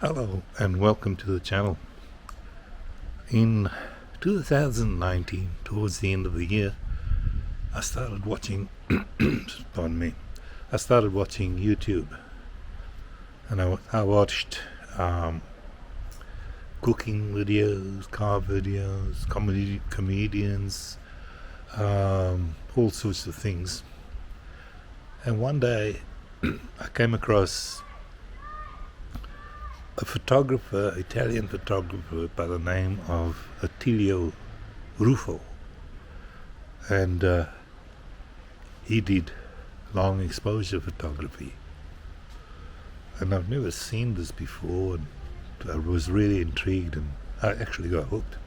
Hello and welcome to the channel. In 2019, towards the end of the year, I started watching pardon me, I started watching YouTube, and I watched cooking videos, car videos, comedians, all sorts of things. And one day I came across a photographer, Italian photographer by the name of Attilio Ruffo, and he did long exposure photography, and I've never seen this before, and I was really intrigued, and I actually got hooked.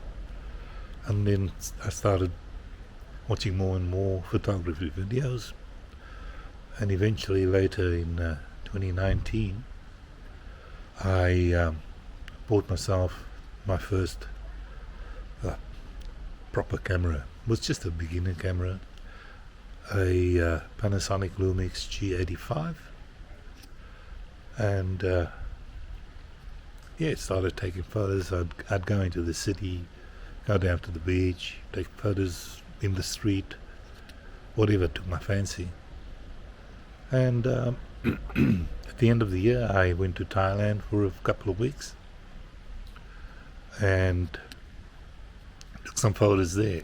And then I started watching more and more photography videos, and eventually later in 2019 I bought myself my first proper camera. It was just a beginner camera, a Panasonic Lumix G85, and started taking photos. I'd go into the city, go down to the beach, take photos in the street, whatever took my fancy. And at the end of the year, I went to Thailand for a couple of weeks and took some photos there,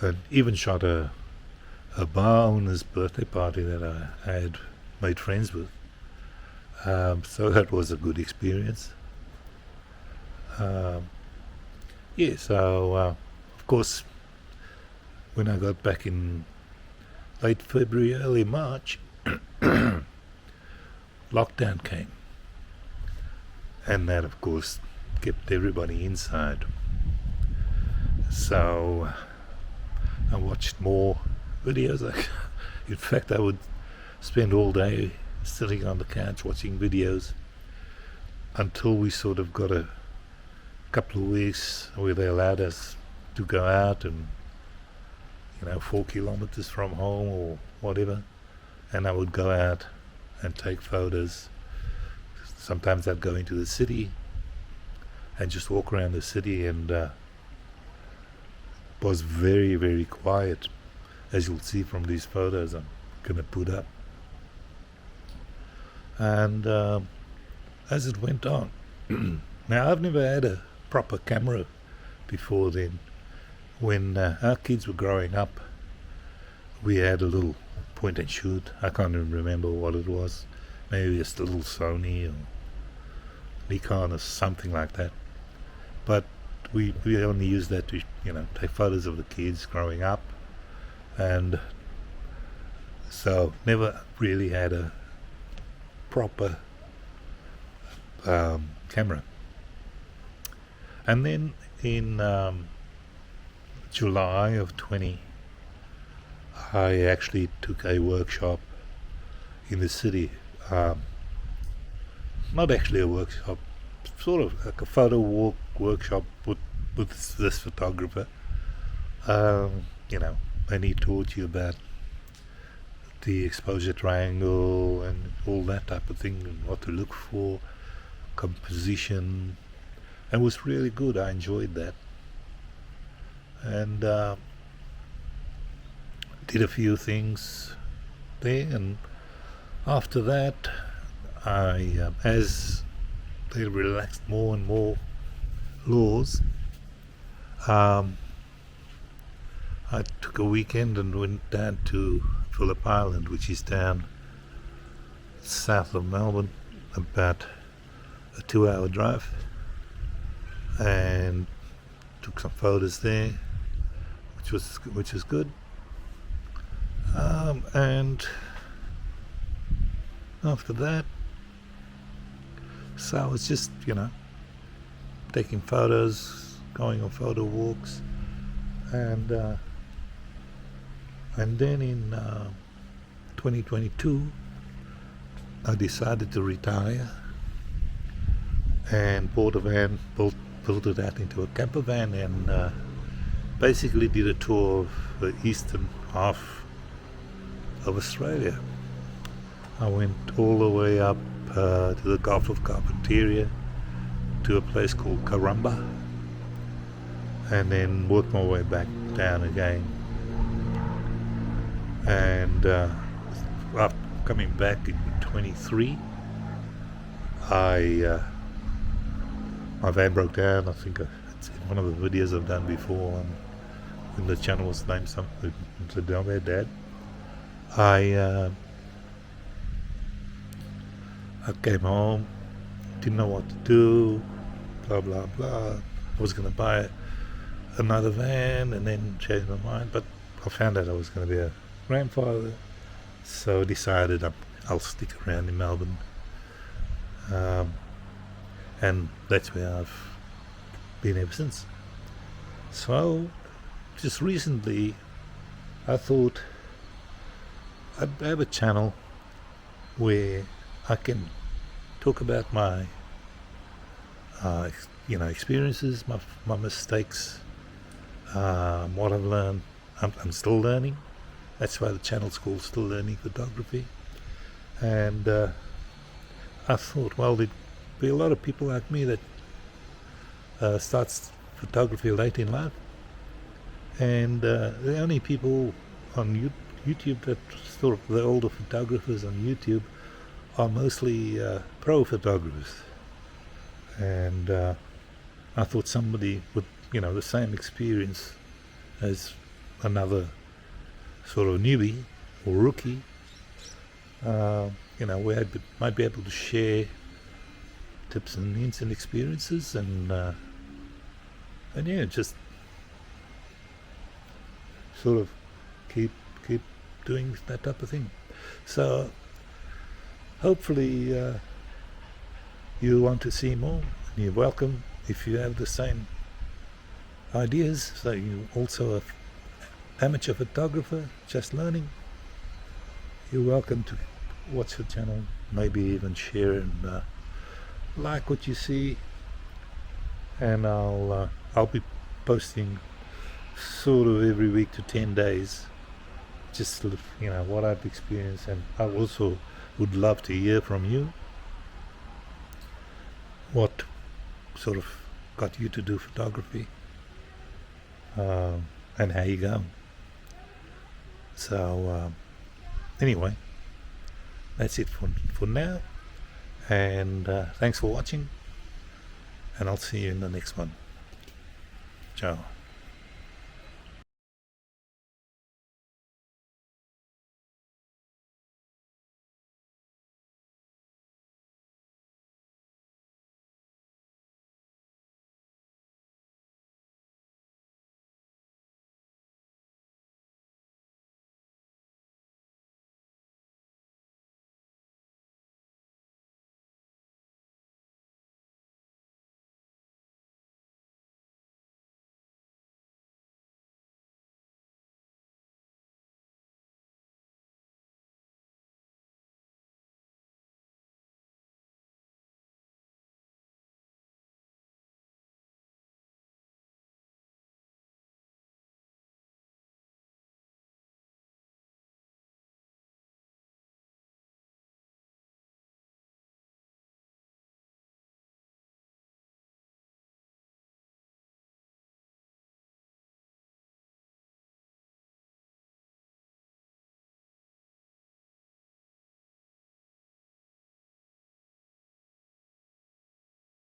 and even shot a bar owner's birthday party that I had made friends with. So that was a good experience. Of course, when I got back in late February, early March, lockdown came, and that of course kept everybody inside. So I watched more videos. In fact, I would spend all day sitting on the couch watching videos until we sort of got a couple of weeks where they allowed us to go out and 4 kilometers from home or whatever, and I would go out and take photos. Sometimes I'd go into the city and just walk around the city, and it was very, very quiet, as you'll see from these photos I'm going to put up. And as it went on, now I've never had a proper camera before then. When our kids were growing up, we had a little point and shoot. I can't even remember what it was. Maybe just a little Sony or Nikon or something like that. But we only used that to take photos of the kids growing up, and so never really had a proper camera. And then in July of 20, I actually took a workshop in the city. Not actually a workshop, sort of like a photo workshop with this photographer. And he taught you about the exposure triangle and all that type of thing, and what to look for, composition, and it was really good. I enjoyed that, and did a few things there. And after that, I as they relaxed more and more laws, I took a weekend and went down to Phillip Island, which is down south of Melbourne, about a 2-hour drive, and took some photos there, which was good. And after that, so I was just taking photos, going on photo walks, and then in 2022 I decided to retire and bought a van, built it out into a camper van, and basically did a tour of the eastern half of Australia. I went all the way up to the Gulf of Carpentaria, to a place called Karumba, and then worked my way back down again. And after coming back in 23, my van broke down. I think it's in one of the videos I've done before when the channel was named something to Nomad Dad. I came home, didn't know what to do, blah blah blah. I was going to buy another van and then changed my mind, but I found out I was going to be a grandfather, so I decided I'll stick around in Melbourne, and that's where I've been ever since. So just recently I thought I'd have a channel where I can talk about my experiences, my mistakes, what I've learned. I'm still learning. That's why the channel's called Still Learning Photography. And I thought, well, there'd be a lot of people like me that starts photography late in life, and the only people on YouTube that sort of the older photographers on YouTube are mostly pro photographers. And I thought somebody with the same experience as another sort of newbie or rookie, we might be able to share tips and hints and experiences, and just sort of keep doing that type of thing. So hopefully you want to see more, and you're welcome if you have the same ideas. So you also an amateur photographer just learning, you're welcome to watch the channel, maybe even share and like what you see. And I'll be posting sort of every week to 10 days, just what I've experienced. And I also would love to hear from you, what sort of got you to do photography, and how you go. So anyway, that's it for now, and thanks for watching, and I'll see you in the next one. Ciao.